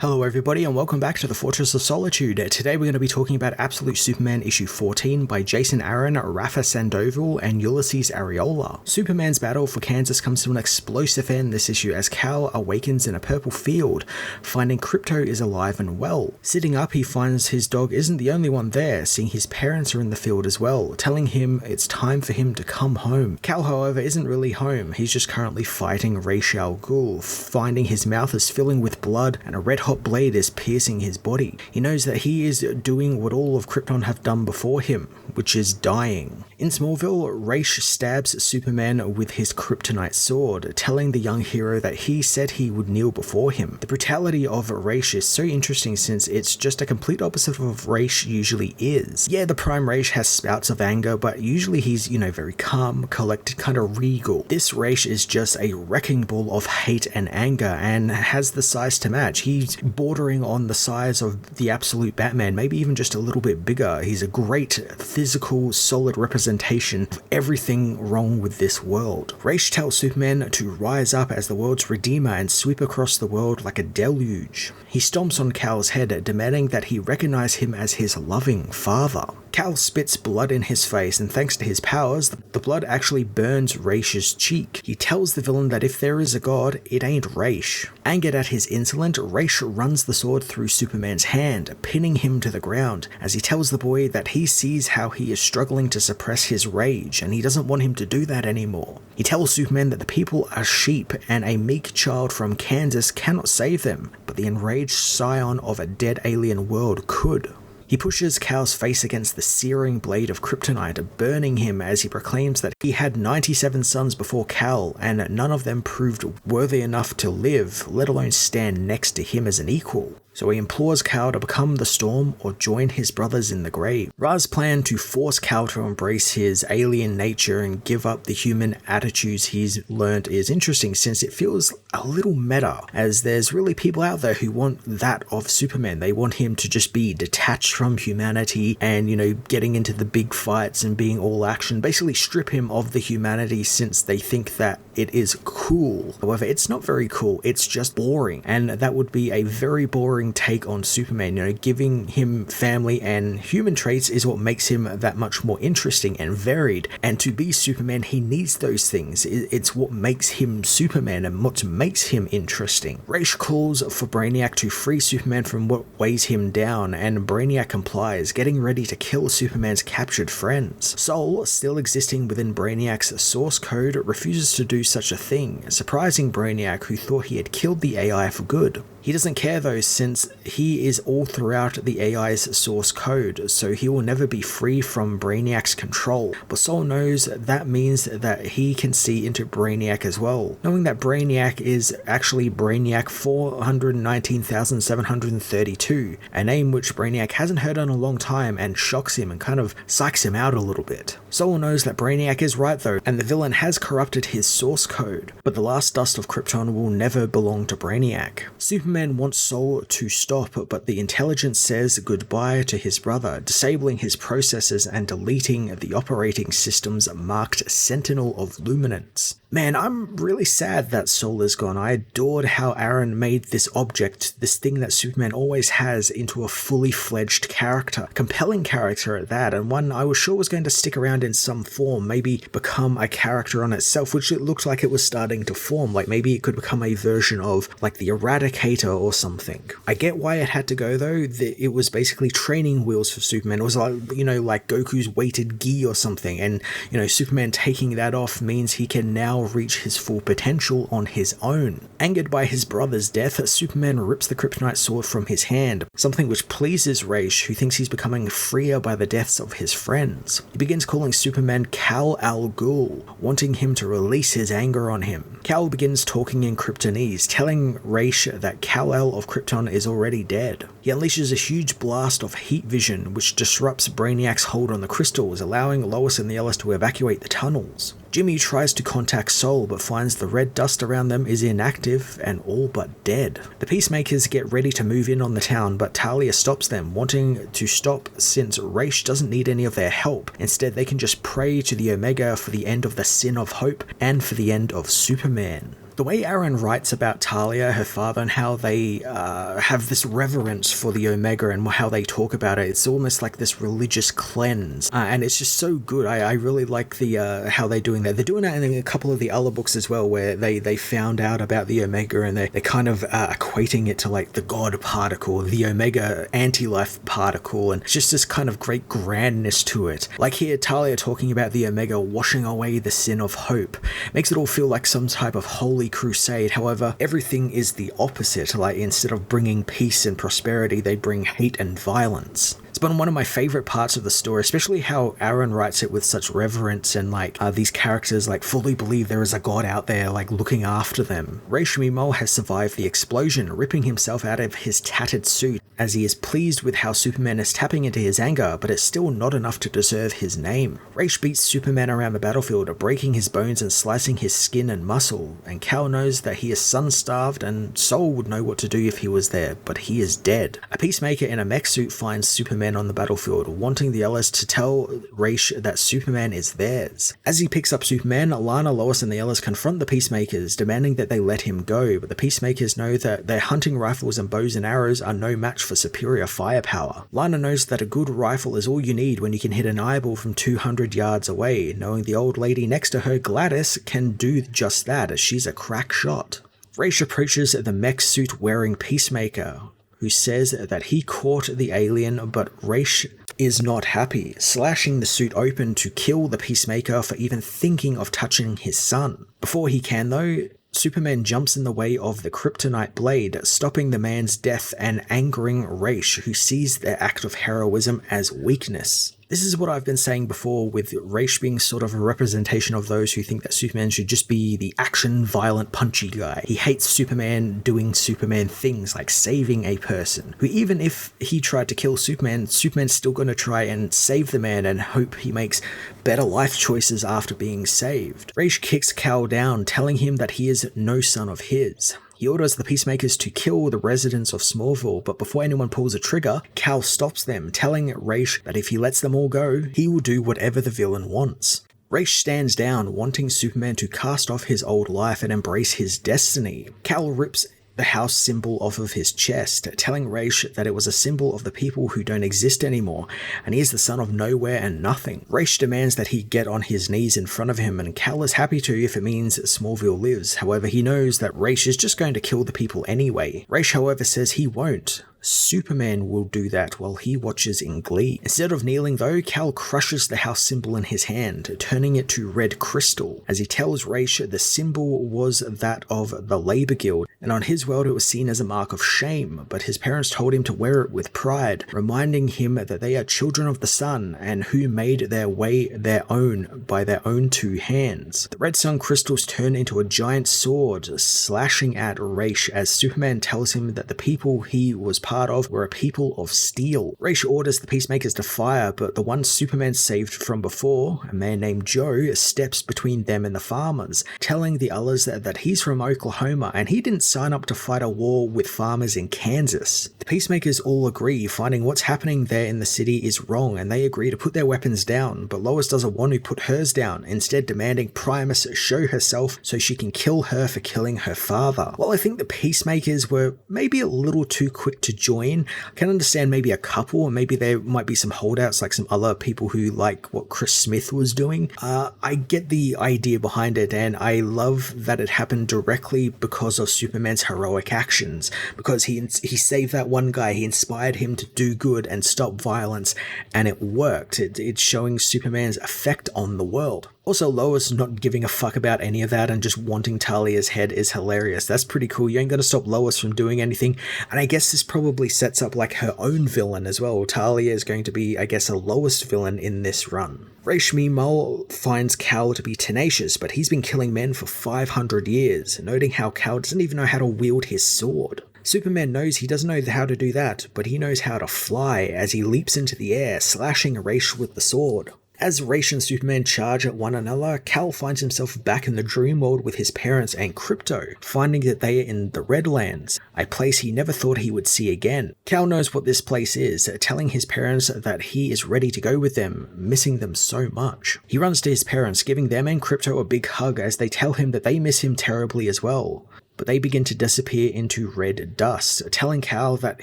Hello everybody and welcome back to the Fortress of Solitude. Today we're going to be talking about Absolute Superman issue 14 by Jason Aaron, Rafa Sandoval and Ulysses Areola. Superman's battle for Kansas comes to an explosive end this issue as Kal awakens in a purple field, finding Krypto is alive and well. Sitting up, he finds his dog isn't the only one there, seeing his parents are in the field as well, telling him it's time for him to come home. Kal, however, isn't really home. He's just currently fighting Ra's al Ghul, finding his mouth is filling with blood and a red-hot blade is piercing his body. He knows that he is doing what all of Krypton have done before him, which is dying. In Smallville, Ra's stabs Superman with his kryptonite sword, telling the young hero that he said he would kneel before him. The brutality of Ra's is so interesting since it's just a complete opposite of what Ra's usually is. Yeah, the Prime Ra's has spouts of anger, but usually he's, very calm, collected, kind of regal. This Ra's is just a wrecking ball of hate and anger and has the size to match. He's bordering on the size of the absolute Batman, maybe even just a little bit bigger. He's a great physical, solid representation of everything wrong with this world. Ra's tells Superman to rise up as the world's redeemer and sweep across the world like a deluge. He stomps on Kal's head, demanding that he recognize him as his loving father. Kal spits blood in his face, and thanks to his powers, the blood actually burns Ra's cheek. He tells the villain that if there is a god, it ain't Ra's. Angered at his insolence, Ra's runs the sword through Superman's hand, pinning him to the ground, as he tells the boy that he sees how he is struggling to suppress his rage, and he doesn't want him to do that anymore. He tells Superman that the people are sheep, and a meek child from Kansas cannot save them, but the enraged scion of a dead alien world could. He pushes Kal's face against the searing blade of kryptonite, burning him as he proclaims that he had 97 sons before Kal, and none of them proved worthy enough to live, let alone stand next to him as an equal. So he implores Kal to become the Storm or join his brothers in the grave. Ra's plan to force Kal to embrace his alien nature and give up the human attitudes he's learned is interesting, since it feels a little meta, as there's really people out there who want that of Superman. They want him to just be detached from humanity and, getting into the big fights and being all action, basically strip him of the humanity since they think that it is cool. However, it's not very cool, it's just boring, and that would be a very boring take on Superman. Giving him family and human traits is what makes him that much more interesting and varied, and to be Superman he needs those things. It's what makes him Superman and what makes him interesting. Ra's calls for Brainiac to free Superman from what weighs him down, and Brainiac complies, getting ready to kill Superman's captured friends. Sol, still existing within Brainiac's source code, refuses to do such a thing, surprising Brainiac, who thought he had killed the AI for good. He doesn't care though, since he is all throughout the AI's source code, so he will never be free from Brainiac's control. But Sol knows that means that he can see into Brainiac as well, knowing that Brainiac is actually Brainiac 419,732, a name which Brainiac hasn't heard in a long time and shocks him and kind of psychs him out a little bit. Sol knows that Brainiac is right though, and the villain has corrupted his source code, but the last dust of Krypton will never belong to Brainiac. Superman wants Sol to stop, but the intelligence says goodbye to his brother, disabling his processes and deleting the operating systems marked Sentinel of Luminance. Man, I'm really sad that Sol is gone. I adored how Aaron made this object, this thing that Superman always has, into a fully fledged character. Compelling character at that, and one I was sure was going to stick around in some form, maybe become a character on itself, which it looked like it was starting to form. Like maybe it could become a version of like the Eradicator or something. I get why it had to go though. It was basically training wheels for Superman. It was like, like Goku's weighted gi or something, and Superman taking that off means he can now reach his full potential on his own. Angered by his brother's death, Superman rips the kryptonite sword from his hand, something which pleases Ra's, who thinks he's becoming freer by the deaths of his friends. He begins calling Superman Kal Al Ghul, wanting him to release his anger on him. Kal begins talking in Kryptonese, telling Ra's that Kal-El of Krypton is already dead. He unleashes a huge blast of heat vision, which disrupts Brainiac's hold on the crystals, allowing Lois and the others to evacuate the tunnels. Jimmy tries to contact Sol, but finds the red dust around them is inactive and all but dead. The Peacemakers get ready to move in on the town, but Talia stops them, wanting to stop since Ra's doesn't need any of their help. Instead, they can just pray to the Omega for the end of the Sin of Hope and for the end of Superman. The way Aaron writes about Talia, her father, and how they have this reverence for the Omega and how they talk about it, it's almost like this religious cleanse. And it's just so good. I really like the how they're doing that. They're doing that in a couple of the other books as well, where they found out about the Omega and they're kind of equating it to like the God particle, the Omega anti-life particle, and it's just this kind of great grandness to it. Like here, Talia talking about the Omega washing away the sin of hope. Makes it all feel like some type of holy crusade. However, everything is the opposite. Like instead of bringing peace and prosperity, they bring hate and violence. It's been one of my favorite parts of the story, especially how Aaron writes it with such reverence and like these characters like fully believe there is a god out there like looking after them. Raish meanwhile has survived the explosion, ripping himself out of his tattered suit as he is pleased with how Superman is tapping into his anger, but it's still not enough to deserve his name. Raish beats Superman around the battlefield, breaking his bones and slicing his skin and muscle, and Kal knows that he is sun-starved and Sol would know what to do if he was there, but he is dead. A Peacemaker in a mech suit finds Superman on the battlefield, wanting the others to tell Raish that Superman is theirs. As he picks up Superman, Lana, Lois, and the others confront the Peacemakers, demanding that they let him go, but the Peacemakers know that their hunting rifles and bows and arrows are no match for superior firepower. Lana knows that a good rifle is all you need when you can hit an eyeball from 200 yards away, knowing the old lady next to her, Gladys, can do just that, as she's a crack shot. Raish approaches the mech suit wearing Peacemaker, who says that he caught the alien, but Raish is not happy, slashing the suit open to kill the Peacemaker for even thinking of touching his son. Before he can though, Superman jumps in the way of the kryptonite blade, stopping the man's death and angering Raish, who sees their act of heroism as weakness. This is what I've been saying before, with Raish being sort of a representation of those who think that Superman should just be the action, violent, punchy guy. He hates Superman doing Superman things like saving a person, who even if he tried to kill Superman, Superman's still going to try and save the man and hope he makes better life choices after being saved. Raish kicks Kal down, telling him that he is no son of his. He orders the Peacemakers to kill the residents of Smallville, but before anyone pulls a trigger, Kal stops them, telling Raish that if he lets them all go, he will do whatever the villain wants. Raish stands down, wanting Superman to cast off his old life and embrace his destiny. Kal rips the house symbol off of his chest, telling Raish that it was a symbol of the people who don't exist anymore, and he is the son of nowhere and nothing. Raish demands that he get on his knees in front of him, and Kal is happy to if it means Smallville lives. However, he knows that Raish is just going to kill the people anyway. Raish, however, says he won't. Superman will do that while he watches in glee. Instead of kneeling though, Kal crushes the house symbol in his hand, turning it to red crystal, as he tells Raish the symbol was that of the Labor Guild, and on his world it was seen as a mark of shame, but his parents told him to wear it with pride, reminding him that they are children of the sun, and who made their way their own by their own two hands. The red sun crystals turn into a giant sword, slashing at Raish as Superman tells him that the people he was part of were a people of steel. Raish orders the Peacemakers to fire, but the one Superman saved from before, a man named Joe, steps between them and the farmers, telling the others that he's from Oklahoma and he didn't sign up to fight a war with farmers in Kansas. The Peacemakers all agree, finding what's happening there in the city is wrong, and they agree to put their weapons down, but Lois doesn't want to put hers down, instead demanding Primus show herself so she can kill her for killing her father. While I think the Peacemakers were maybe a little too quick to join, I can understand maybe a couple, and maybe there might be some holdouts like some other people who like what Chris Smith was doing. I get the idea behind it, and I love that it happened directly because of Superman's heroic actions, because he saved that one guy, he inspired him to do good and stop violence, and it worked. It's showing Superman's effect on the world. Also, Lois not giving a fuck about any of that and just wanting Talia's head is hilarious. That's pretty cool. You ain't gonna stop Lois from doing anything. And I guess this probably sets up like her own villain as well. Talia is going to be, I guess, a Lois villain in this run. Raish meanwhile finds Kal to be tenacious, but he's been killing men for 500 years, noting how Kal doesn't even know how to wield his sword. Superman knows he doesn't know how to do that, but he knows how to fly as he leaps into the air, slashing Raish with the sword. As Raish and Superman charge at one another, Kal finds himself back in the dream world with his parents and Krypto, finding that they are in the Redlands, a place he never thought he would see again. Kal knows what this place is, telling his parents that he is ready to go with them, missing them so much. He runs to his parents, giving them and Krypto a big hug as they tell him that they miss him terribly as well. But they begin to disappear into red dust, telling Kal that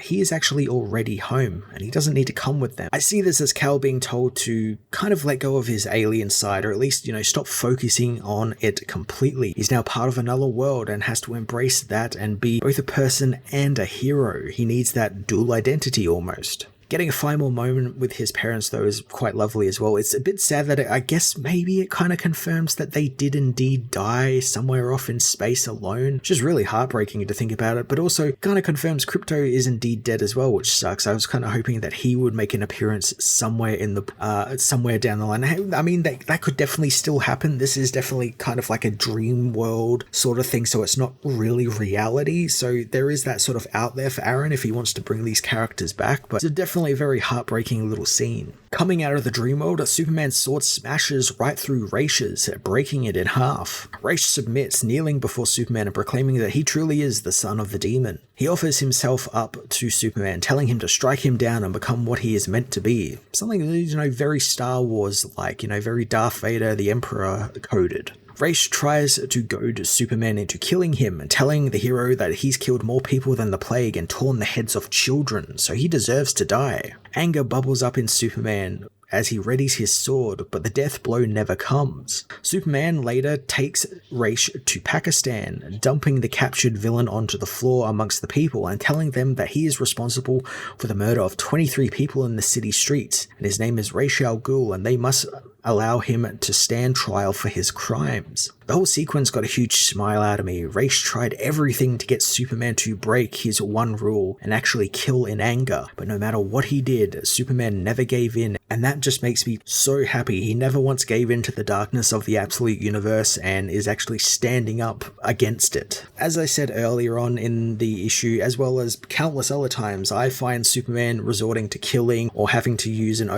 he is actually already home and he doesn't need to come with them. I see this as Kal being told to kind of let go of his alien side, or at least, stop focusing on it completely. He's now part of another world and has to embrace that and be both a person and a hero. He needs that dual identity almost. Getting a final moment with his parents, though, is quite lovely as well. It's a bit sad that I guess maybe it kind of confirms that they did indeed die somewhere off in space alone, which is really heartbreaking to think about it, but also kind of confirms Krypto is indeed dead as well, which sucks. I was kind of hoping that he would make an appearance somewhere in the somewhere down the line. I mean, that could definitely still happen. This is definitely kind of like a dream world sort of thing, so it's not really reality. So there is that sort of out there for Aaron if he wants to bring these characters back, but it's definitely a very heartbreaking little scene. Coming out of the dream world, Superman's sword smashes right through Raish's, breaking it in half. Raish submits, kneeling before Superman and proclaiming that he truly is the son of the demon. He offers himself up to Superman, telling him to strike him down and become what he is meant to be. Something, very Star Wars-like, very Darth Vader, the Emperor coded. Raish tries to goad Superman into killing him, telling the hero that he's killed more people than the plague and torn the heads off children, so he deserves to die. Anger bubbles up in Superman as he readies his sword, but the death blow never comes. Superman later takes Raish to Pakistan, dumping the captured villain onto the floor amongst the people and telling them that he is responsible for the murder of 23 people in the city streets, and his name is Ra's al Ghul, and they must allow him to stand trial for his crimes. The whole sequence got a huge smile out of me. Raish tried everything to get Superman to break his one rule and actually kill in anger, but no matter what he did, Superman never gave in, and that just makes me so happy. He never once gave in to the darkness of the absolute universe and is actually standing up against it. As I said earlier on in the issue, as well as countless other times, I find Superman resorting to killing or having to use an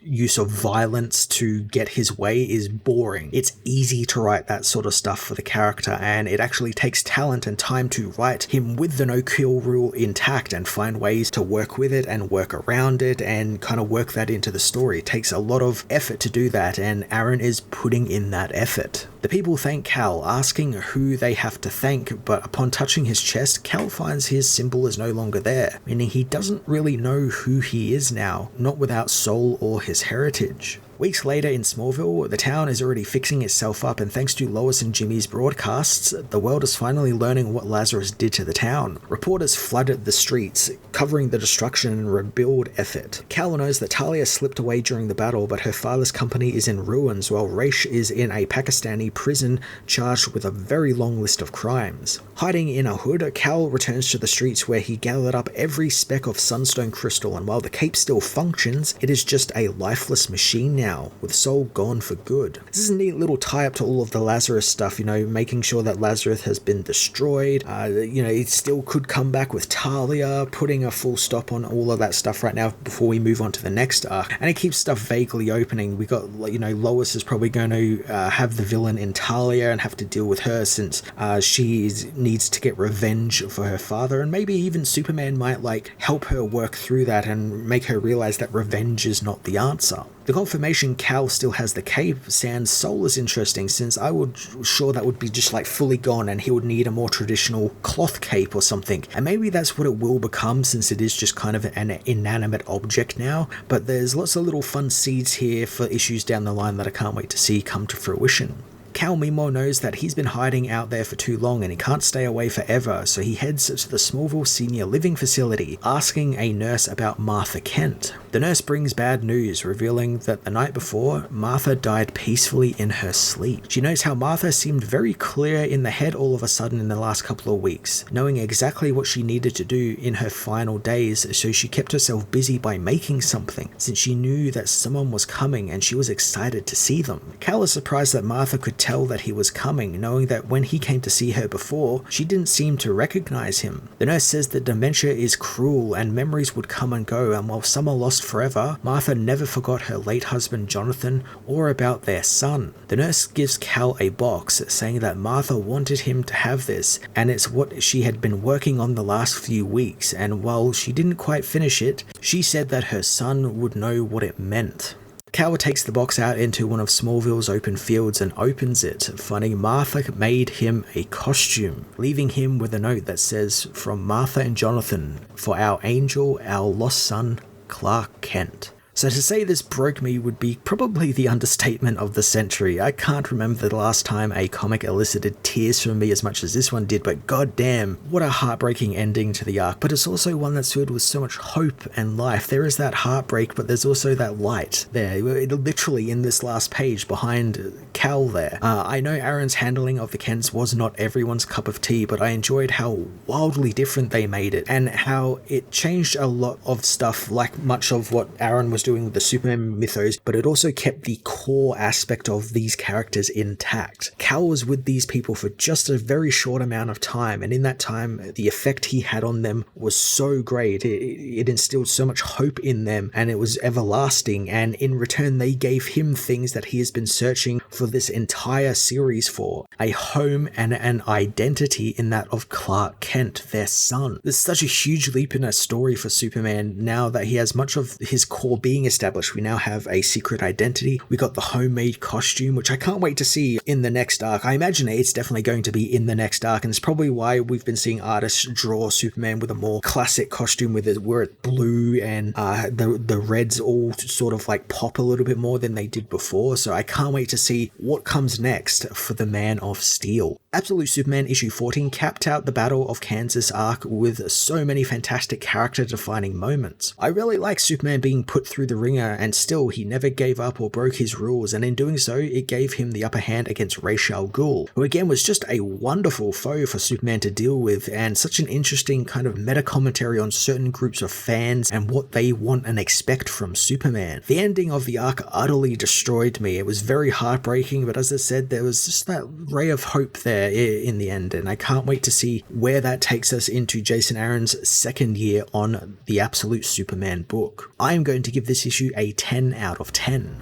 use of violence to get his way is boring. It's easy to write that sort of stuff for the character, and it actually takes talent and time to write him with the no-kill rule intact and find ways to work with it and work around it and kind of work that into the story. It takes a lot of effort to do that, and Aaron is putting in that effort. The people thank Kal, asking who they have to thank, but upon touching his chest, Kal finds his symbol is no longer there, meaning he doesn't really know who he is now, not without Soul or his heritage. Weeks later in Smallville, the town is already fixing itself up, and thanks to Lois and Jimmy's broadcasts, the world is finally learning what Lazarus did to the town. Reporters flooded the streets, covering the destruction and rebuild effort. Kal knows that Talia slipped away during the battle, but her father's company is in ruins, while Raish is in a Pakistani prison charged with a very long list of crimes. Hiding in a hood, Kal returns to the streets where he gathered up every speck of sunstone crystal, and while the cape still functions, it is just a lifeless machine now, with Soul gone for good. This is a neat little tie-up to all of the Lazarus stuff, making sure that Lazarus has been destroyed. It still could come back with Talia, putting a full stop on all of that stuff right now before we move on to the next arc. And it keeps stuff vaguely opening. We got, Lois is probably going to have the villain in Talia and have to deal with her since she needs to get revenge for her father, and maybe even Superman might help her work through that and make her realize that revenge is not the answer. The confirmation Kal still has the cape sans Soul is interesting, since I would sure that would be just fully gone and he would need a more traditional cloth cape or something. And maybe that's what it will become, since it is just kind of an inanimate object now. But there's lots of little fun seeds here for issues down the line that I can't wait to see come to fruition. Kal meanwhile knows that he's been hiding out there for too long and he can't stay away forever, so he heads to the Smallville Senior Living Facility, asking a nurse about Martha Kent. The nurse brings bad news, revealing that the night before, Martha died peacefully in her sleep. She notes how Martha seemed very clear in the head all of a sudden in the last couple of weeks, knowing exactly what she needed to do in her final days, so she kept herself busy by making something, since she knew that someone was coming and she was excited to see them. Kal is surprised that Martha could tell that he was coming, knowing that when he came to see her before, she didn't seem to recognize him. The nurse says that dementia is cruel and memories would come and go, and while some are lost forever, Martha never forgot her late husband Jonathan or about their son. The nurse gives Cal a box, saying that Martha wanted him to have this, and it's what she had been working on the last few weeks, and while she didn't quite finish it, she said that her son would know what it meant. Cal takes the box out into one of Smallville's open fields and opens it, finding Martha made him a costume, leaving him with a note that says, "From Martha and Jonathan, for our angel, our lost son, Clark Kent." So to say this broke me would be probably the understatement of the century. I can't remember the last time a comic elicited tears from me as much as this one did, but goddamn, what a heartbreaking ending to the arc. But it's also one that's filled with so much hope and life. There is that heartbreak, but there's also that light there. Literally in this last page behind Cal there. I know Aaron's handling of the Kents was not everyone's cup of tea, but I enjoyed how wildly different they made it, and how it changed a lot of stuff, like much of what Aaron was doing with the Superman mythos, but it also kept the core aspect of these characters intact. Cal was with these people for just a very short amount of time, and in that time, the effect he had on them was so great. It instilled so much hope in them, and it was everlasting, and in return, they gave him things that he has been searching for this entire series for: a home and an identity in that of Clark Kent, their son. There's such a huge leap in a story for Superman now that he has much of his core being established. We now have a secret identity. We got the homemade costume, which I can't wait to see in the next arc. I imagine it's definitely going to be in the next arc, and it's probably why we've been seeing artists draw Superman with a more classic costume with it, where it's blue and the reds all sort of like pop a little bit more than they did before. So I can't wait to see what comes next for the Man of Steel. Absolute Superman issue 14 capped out the Battle of Kansas arc with so many fantastic character-defining moments. I really like Superman being put through the ringer, and still he never gave up or broke his rules, and in doing so, it gave him the upper hand against Ra's al Ghul, who again was just a wonderful foe for Superman to deal with, and such an interesting kind of meta-commentary on certain groups of fans and what they want and expect from Superman. The ending of the arc utterly destroyed me. It was very heartbreaking, but as I said, there was just that ray of hope there in the end, and I can't wait to see where that takes us into Jason Aaron's second year on the Absolute Superman book. I am going to give this issue a 10 out of 10.